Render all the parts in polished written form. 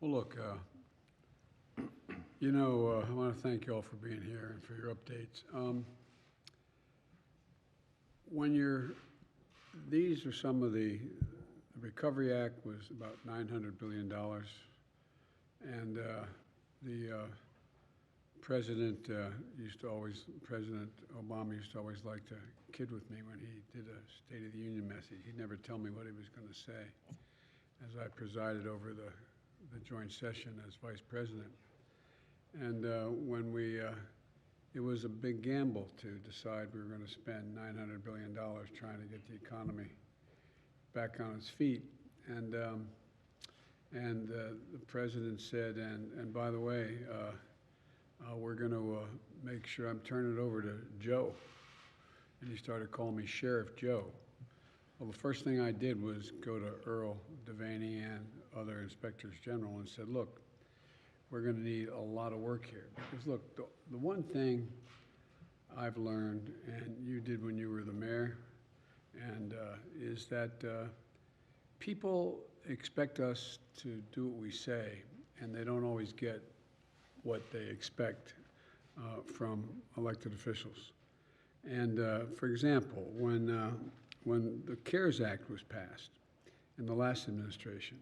Well, look, I want to thank you all for being here and for your updates. When you're, these are some of the Recovery Act was about $900 billion. And the President Obama used to always like to kid with me when he did a State of the Union message. He'd never tell me what he was going to say as I presided over the joint session as vice president. And it was a big gamble to decide we were going to spend $900 billion trying to get the economy back on its feet. And the president said, and by the way, we're going to make sure I'm turning it over to Joe. And he started calling me Sheriff Joe. Well, the first thing I did was go to Earl Devaney and other inspectors general and said, look, we're going to need a lot of work here. Because look, the one thing I've learned, and you did when you were the mayor, and is that people expect us to do what we say, and they don't always get what they expect from elected officials. And for example, when the CARES Act was passed in the last administration,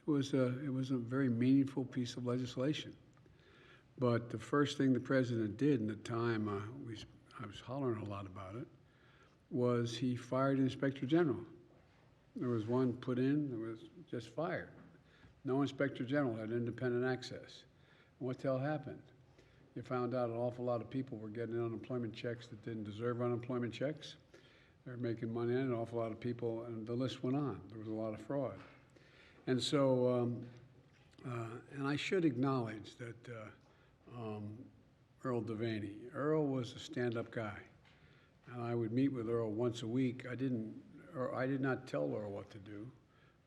it was a very meaningful piece of legislation. But the first thing the president did in the time I was hollering a lot about it was he fired Inspector General. There was one put in, there was just fired. No Inspector General had independent access. And what the hell happened? You found out an awful lot of people were getting unemployment checks that didn't deserve unemployment checks. They were making money on it, an awful lot of people, and the list went on. There was a lot of fraud. And so, and I should acknowledge that Earl Devaney. Earl was a stand-up guy. And I would meet with Earl once a week. I did not tell Earl what to do,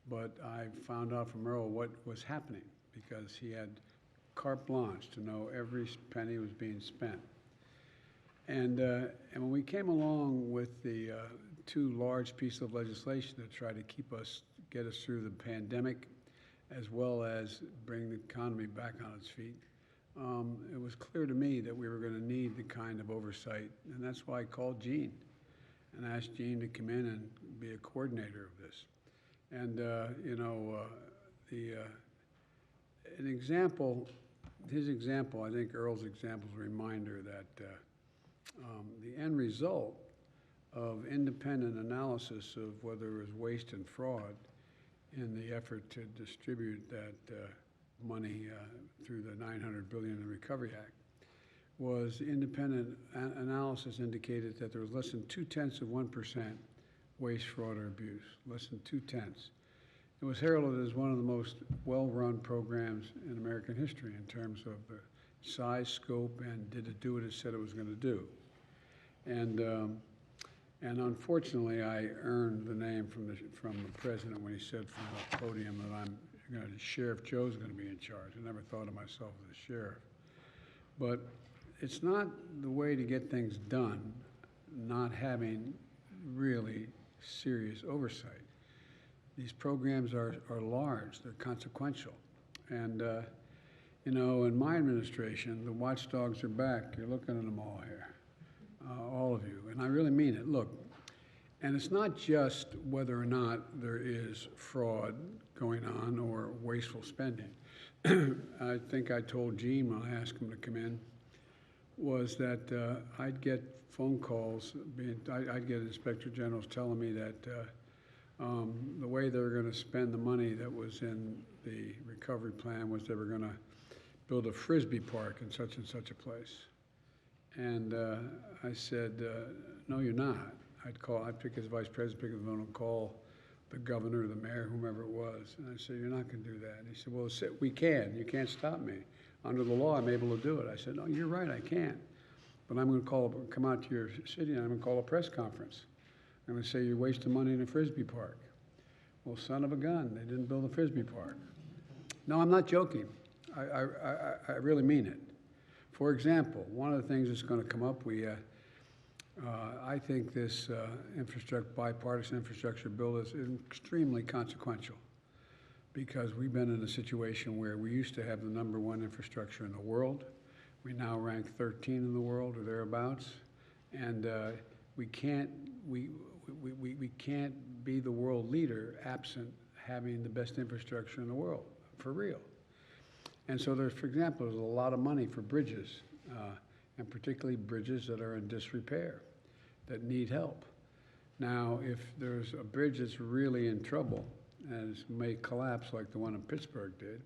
but I found out from Earl what was happening because he had carte blanche to know every penny was being spent. And when we came along with the two large pieces of legislation that try to get us through the pandemic, as well as bring the economy back on its feet, it was clear to me that we were going to need the kind of oversight, and that's why I called Gene and asked Gene to come in and be a coordinator of this. And an example, his example, I think Earl's example is a reminder that the end result of independent analysis of whether it was waste and fraud in the effort to distribute that money through the $900 billion in the Recovery Act was independent analysis indicated that there was less than 0.2% waste, fraud, or abuse, less than 0.2. It was heralded as one of the most well-run programs in American history in terms of the size, scope, and did it do what it said it was going to do. And unfortunately, I earned the name from the president when he said from the podium that Sheriff Joe's going to be in charge. I never thought of myself as a sheriff. But it's not the way to get things done, not having really serious oversight. These programs are large, they're consequential. And, in my administration, the watchdogs are back. You're looking at them all here, all of you. And I really mean it. Look, and it's not just whether or not there is fraud going on or wasteful spending. I think I told Gene when I asked him to come in, was that I'd get phone calls, I'd get inspector generals telling me that the way they were going to spend the money that was in the recovery plan was they were going to build a Frisbee park in such and such a place. And I said, no, you're not. I'd pick as vice president, pick up the phone and call the governor, the mayor, whomever it was. And I said, you're not going to do that. And he said, well, we can. You can't stop me. Under the law, I'm able to do it. I said, no, you're right, I can't. But I'm going to come out to your city and I'm going to call a press conference. I'm going to say you're wasting money in a Frisbee park. Well, son of a gun, they didn't build a Frisbee park. No, I'm not joking. I really mean it. For example, one of the things that's going to come up, I think this bipartisan infrastructure bill is extremely consequential. because we've been in a situation where we used to have the #1 infrastructure in the world. We now rank 13 in the world or thereabouts, and we can't be the world leader absent having the best infrastructure in the world, for real. And so there's, for example, there's a lot of money for bridges, and particularly bridges that are in disrepair, that need help. Now, if there's a bridge that's really in trouble and may collapse like the one in Pittsburgh did,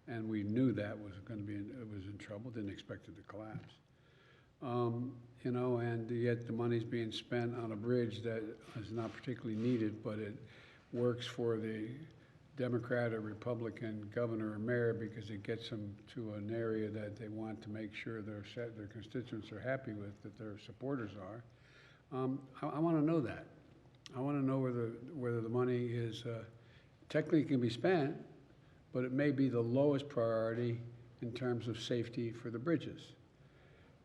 and we knew that was going to be, it was in trouble, didn't expect it to collapse. You know, and yet the money's being spent on a bridge that is not particularly needed, but it works for the Democrat or Republican governor or mayor because it gets them to an area that they want to make sure their constituents are happy with, that their supporters are. I want to know that. I want to know whether the money is technically can be spent, but it may be the lowest priority in terms of safety for the bridges.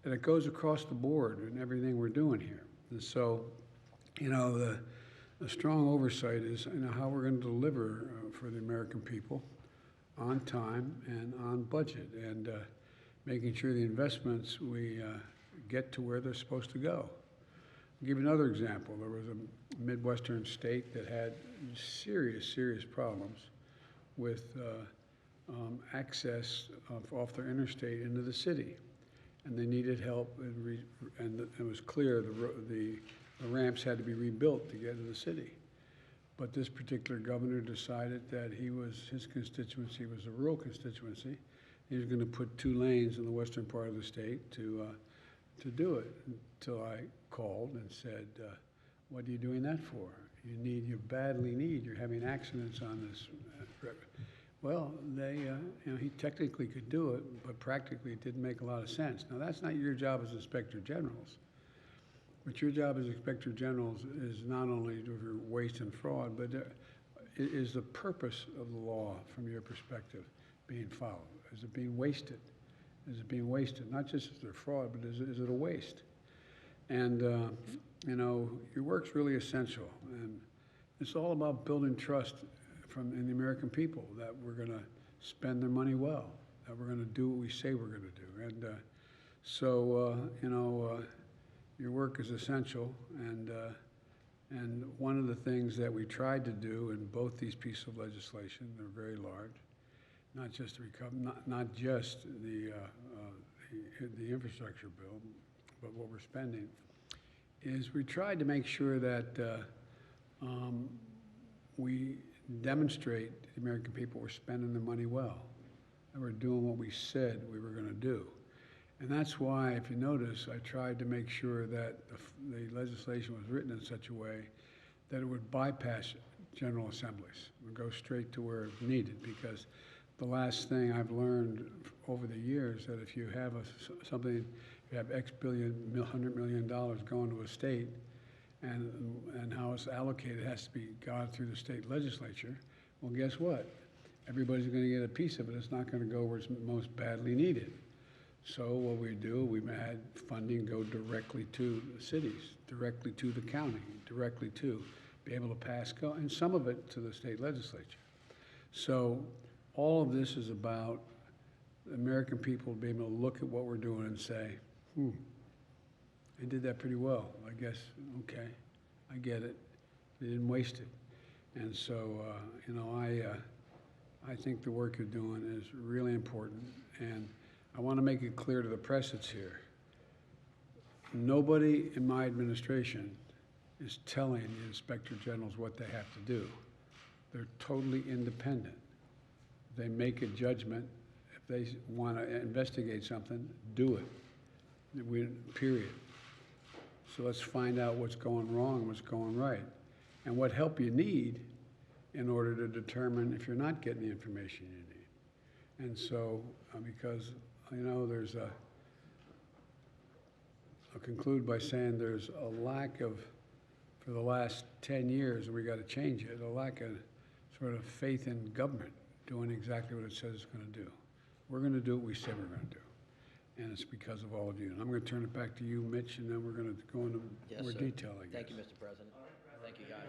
And it goes across the board in everything we're doing here. And so, you know, the strong oversight is, you know, how we're going to deliver for the American people on time and on budget, and making sure the investments we get to where they're supposed to go. I'll give you another example. There was a Midwestern state that had serious problems with access off their interstate into the city, and they needed help, and it was clear the ramps had to be rebuilt to get into the city. But this particular governor decided that his constituency was a rural constituency. He was going to put 2 lanes in the western part of the state to do it, until I called and said, what are you doing that for? You badly need, you're having accidents on this. Well, you know, he technically could do it, but practically it didn't make a lot of sense. Now, that's not your job as Inspector Generals. But your job as Inspector Generals is not only for waste and fraud, but is the purpose of the law, from your perspective, being followed? Is it being wasted? Is it being wasted? Not just is there fraud, but is it a waste? And, you know, your work's really essential. And it's all about building trust in the American people, that we're going to spend their money well, that we're going to do what we say we're going to do. And you know, your work is essential, and one of the things that we tried to do in both these pieces of legislation, they're very large, not just not just the infrastructure bill, but what we're spending, is we tried to make sure that we demonstrate to the American people we're spending their money well, that we're doing what we said we were going to do. And that's why, if you notice, I tried to make sure that the legislation was written in such a way that it would bypass General Assemblies, would go straight to where it's needed, because the last thing I've learned over the years, that if you have something, you have X billion, $100 million going to a state, and how it's allocated has to be gone through the state legislature, well, guess what? Everybody's going to get a piece of it. It's not going to go where it's most badly needed. So what we do, we've had funding go directly to the cities, directly to the county, directly to be able to pass, and some of it to the state legislature. So all of this is about the American people being able to look at what we're doing and say, they did that pretty well. I guess, okay, I get it. They didn't waste it. And so, you know, I think the work you're doing is really important. And I want to make it clear to the press that's here. Nobody in my administration is telling the Inspector Generals what they have to do. They're totally independent. They make a judgment. If they want to investigate something, do it. Period. So let's find out what's going wrong and what's going right, and what help you need in order to determine if you're not getting the information you need. And so, because, you know, I'll conclude by saying there's a lack of, for the last 10 years, and we got to change it, a lack of sort of faith in government doing exactly what it says it's going to do. We're going to do what we said we're going to do. And it's because of all of you. And I'm going to turn it back to you, Mitch, and then we're going to go into more detail, I guess. Thank you, Mr. President. Thank you, guys.